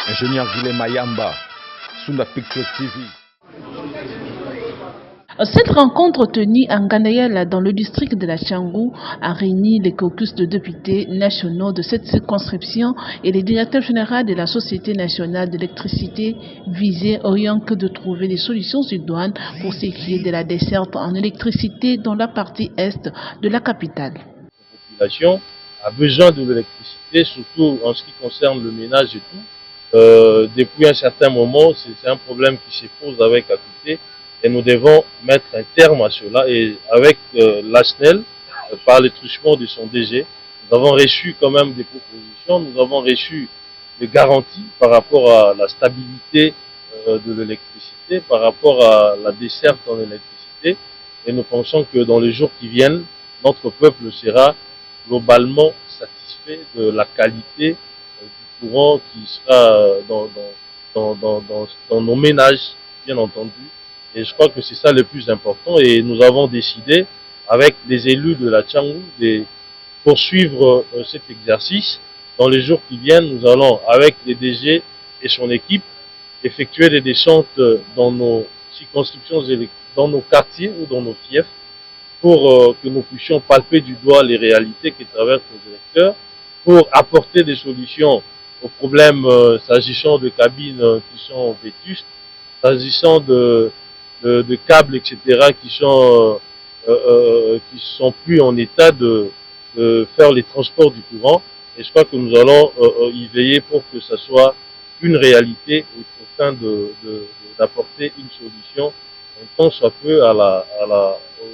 Ingénieur Guillet Mayamba, Sunda Pictures TV. Cette rencontre tenue à Ngandayala dans le district de la Tchangou a réuni les caucus de députés nationaux de cette circonscription et les directeurs généraux de la Société nationale d'électricité visés au rien que de trouver des solutions idoines pour ce qui est de la desserte en électricité dans la partie est de la capitale. La population a besoin de l'électricité, surtout en ce qui concerne le ménage et tout. Depuis un certain moment, c'est un problème qui se pose avec AQT. Et nous devons mettre un terme à cela. Et avec l'ASNEL, par le truchement de son DG, nous avons reçu quand même des propositions, nous avons reçu des garanties par rapport à la stabilité de l'électricité, par rapport à la desserte en électricité. Et nous pensons que dans les jours qui viennent, notre peuple sera globalement satisfait de la qualité du courant qui sera dans nos ménages, bien entendu. Et je crois que c'est ça le plus important. Et nous avons décidé, avec les élus de la Tchangou, de poursuivre cet exercice. Dans les jours qui viennent, nous allons, avec les DG et son équipe, effectuer des descentes dans nos circonscriptions, dans nos quartiers ou dans nos fiefs, pour que nous puissions palper du doigt les réalités qui traversent nos électeurs, pour apporter des solutions aux problèmes s'agissant de cabines qui sont vétustes, s'agissant de câbles, etc., qui sont plus en état de faire les transports du courant. Et je crois que nous allons y veiller pour que ce soit une réalité afin d'apporter une solution un tant soit peu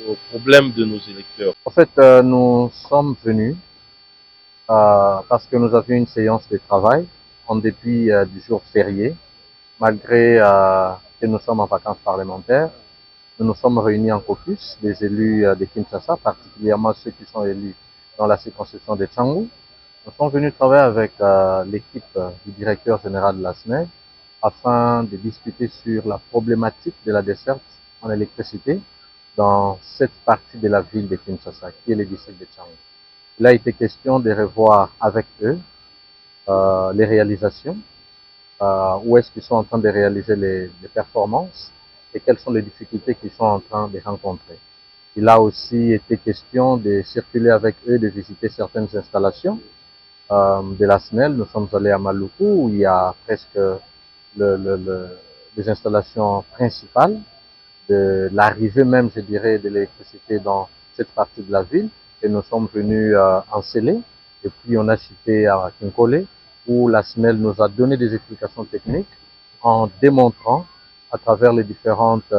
au problème de nos électeurs. En fait, nous sommes venus parce que nous avions une séance de travail en dépit du jour férié, malgré que nous sommes en vacances parlementaires. Nous nous sommes réunis en caucus, des élus de Kinshasa, particulièrement ceux qui sont élus dans la circonscription de Tchangou. Nous sommes venus travailler avec l'équipe du directeur général de la SNEL afin de discuter sur la problématique de la desserte en électricité dans cette partie de la ville de Kinshasa, qui est le district de Tchangou. Il a été question de revoir avec eux les réalisations, où est-ce qu'ils sont en train de réaliser les performances et quelles sont les difficultés qu'ils sont en train de rencontrer. Il a aussi été question de circuler avec eux, de visiter certaines installations de la SNEL. Nous sommes allés à Maluku où il y a presque les installations principales de l'arrivée même, je dirais, de l'électricité dans cette partie de la ville. Et nous sommes venus en Sélé, et puis on a chuté à Kinkole, où la SNEL nous a donné des explications techniques en démontrant à travers les différentes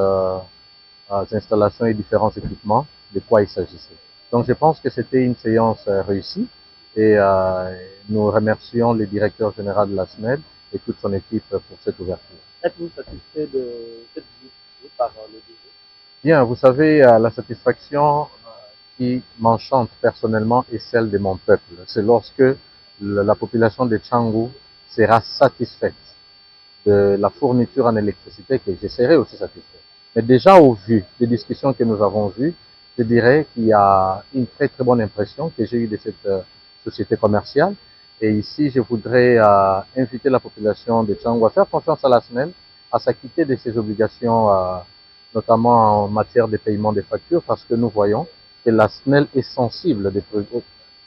installations et différents équipements de quoi il s'agissait. Donc je pense que c'était une séance réussie et nous remercions le directeur général de la SNEL et toute son équipe pour cette ouverture. Êtes-vous satisfait de cette visite par le DG? Bien, vous savez, la satisfaction qui m'enchante personnellement est celle de mon peuple. C'est lorsque la population de Tchangou sera satisfaite de la fourniture en électricité que je serai aussi satisfait. Mais déjà au vu des discussions que nous avons vues, je dirais qu'il y a une très très bonne impression que j'ai eue de cette société commerciale. Et ici, je voudrais inviter la population de Tchangou à faire confiance à la SNEL, à s'acquitter de ses obligations, notamment en matière de paiement des factures, parce que nous voyons que la SNEL est sensible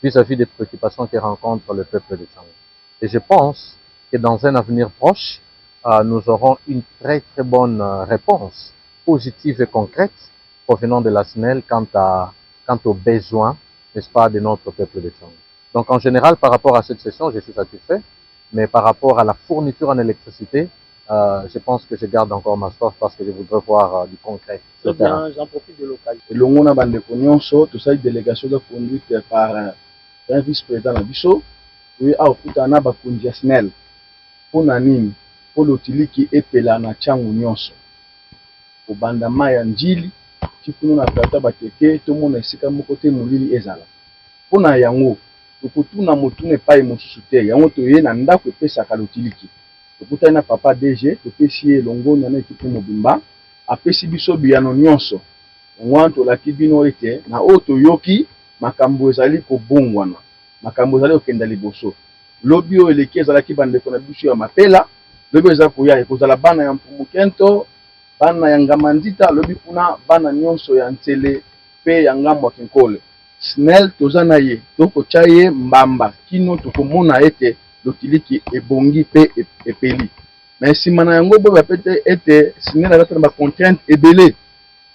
vis-à-vis des préoccupations que rencontre le peuple de Tchangou. Et je pense que dans un avenir proche, nous aurons une très très bonne réponse positive et concrète provenant de la SNEL quant aux besoins, n'est-ce pas, de notre peuple de Tchangou. Donc en général, par rapport à cette session, je suis satisfait, mais par rapport à la fourniture en électricité, je pense que je garde encore ma soif parce que je voudrais voir du concret. Très bien, j'en profite de l'occasion. Et le monde a bandé Nyonso, tout ça, une délégation de conduite par un vice-président de Bisso, oui, à Okutana Bakundia SNEL, pour Nanim, pour l'Otiliki et Pelana Tchangou Nyonso. Au bandama ya njili, tikunu na tata bateke, tout le monde est comme côté Moulili Ezala. Pour na yango, tukutuna mutune pai mususute, yango toye na ndako epesaka l'Otiliki. Tokuta na papa DG, topesi longo na équipe mobimba, apesi biso biyano nyonso. Wanto la kibino ete na oto yoki makambo ezali ko bongwana. Makambo ezali okenda liboso. lobi oyo eleki ezalaki bandeko na biso ya mapela lobi eza koya ekozala bana ya Mpumukento, bana ya Ngamandita, lobi kuna bana nyonso ya Ntsele pe ya ngambo ya Kinkole. SNEL toza na ye tokotya ye mbamba kino tokomona ete lotiliki ebongi pe epeli. Mais nsima na yango boyo bapete ete SNEL azata na bacontrainte ebele,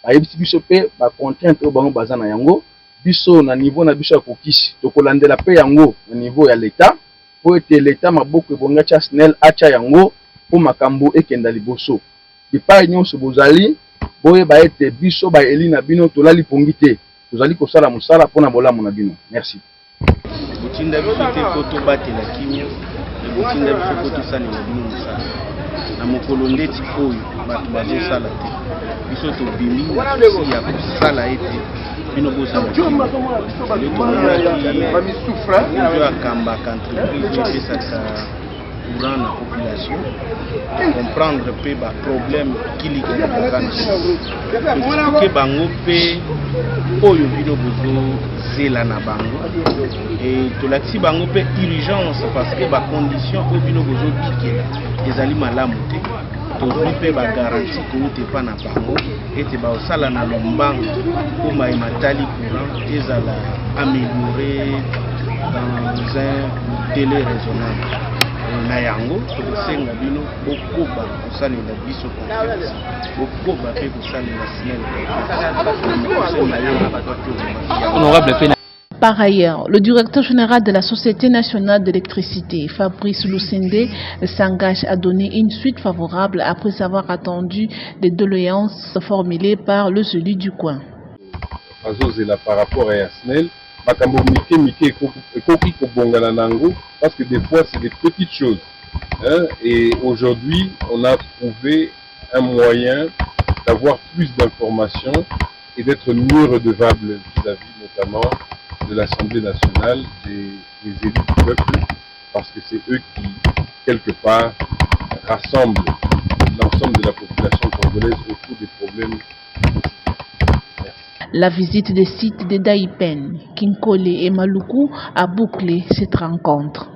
bayebisi biso pe bacontrainte oyo bango baza na yango. Biso na niveau na biso ya kokisi tokolandela pe yango na niveau ya l'État po ete l'État maboko ebongi atya SNEL atya yango po makambo ekenda liboso. Bipai nyonso bozali boyeba ete biso baeli na bino tolali pongi te, tozali kosala mosala mpona bolamu na bino. Merci. botinda biso te po tobatela kimia, botinda biso po tosalela bino mosala na mokolo ndeti oyo bato bazosala te. Biso tobimi na susi ya kosala ete bino bozala kimia. Oyo akambaka entreprise epesaka courant na population, comprendre pe ba problème kiliki na kokana ke bango pe oyo bino bozo zela na bango et tolakisi bango pe urgence parce que ba condition oyo bino bozo bikela ezali malamu te. Tozwi pe ba garantie koute pa na bango ete ba osala na lombango po matali courant ezala amélioré dans un délai raisonnable. Na yango tosenga bino bokoba kosalela biso confiance, bokoba pe kosalela SNEL. Par ailleurs, le directeur général de la Société nationale d'électricité, Fabrice Lusende, s'engage à donner une suite favorable après avoir attendu les doléances formulées par le celui du coin. Par rapport à SNEL, parce que des fois c'est des petites choses, hein? Et aujourd'hui on a trouvé un moyen d'avoir plus d'informations et d'être mieux redevable vis-à-vis notamment de l'Assemblée nationale, des élus du peuple, parce que c'est eux qui quelque part rassemblent l'ensemble de la population congolaise autour des problèmes. La visite des sites de Daipen, Kinkole et Maluku a bouclé cette rencontre.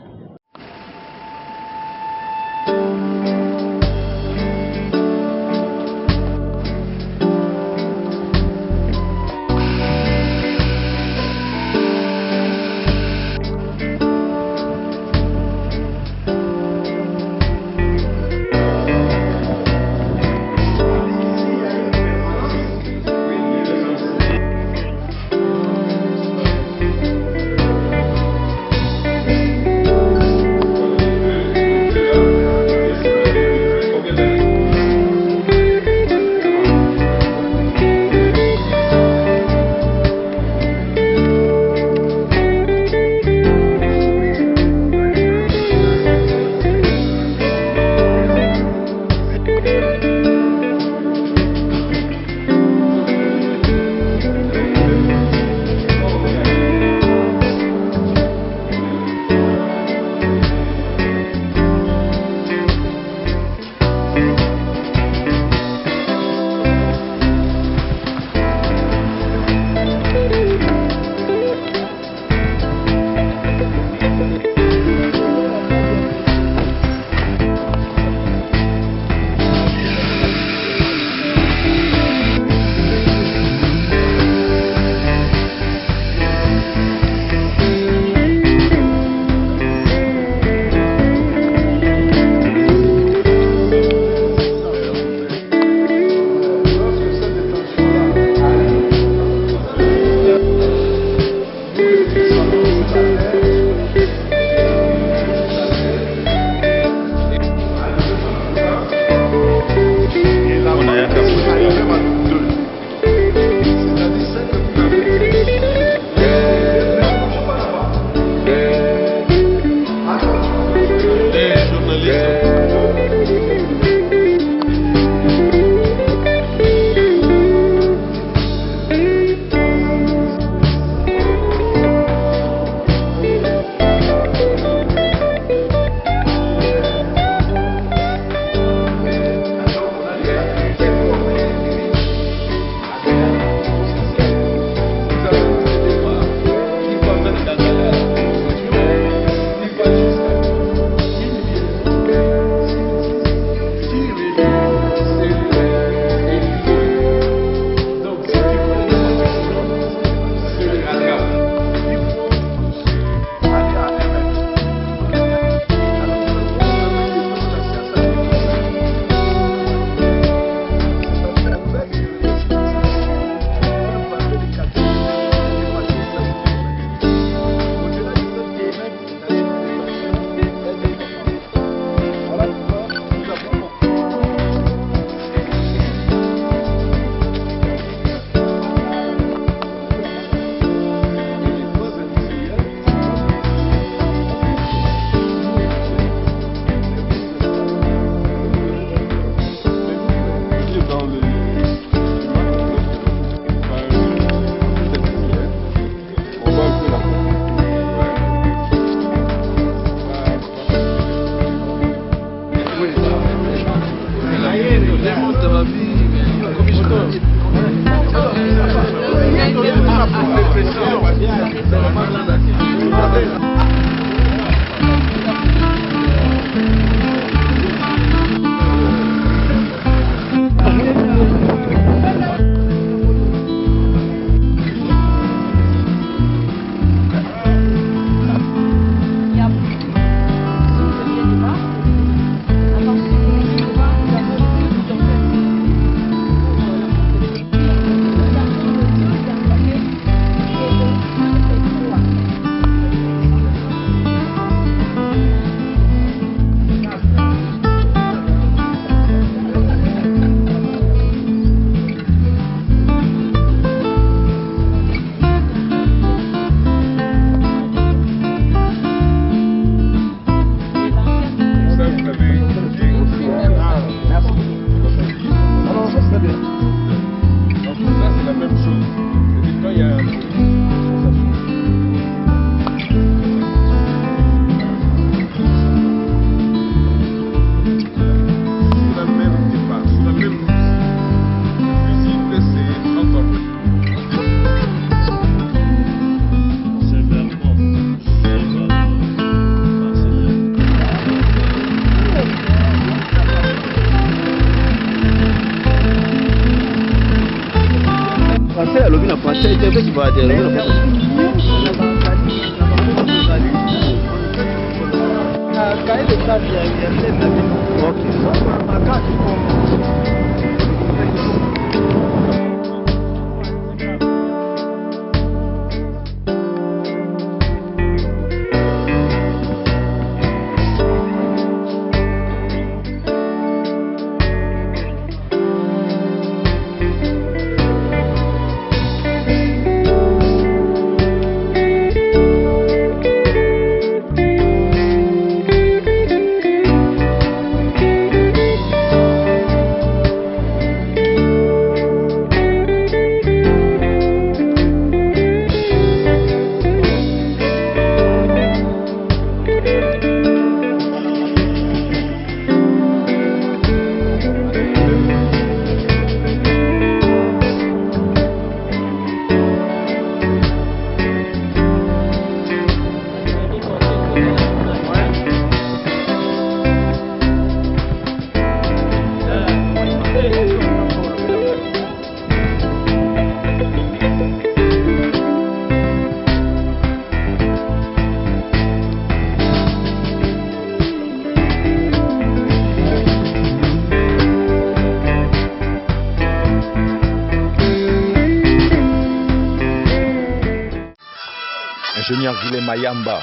Ingénieur Guilhem Mayamba,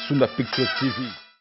Sunda Picture TV.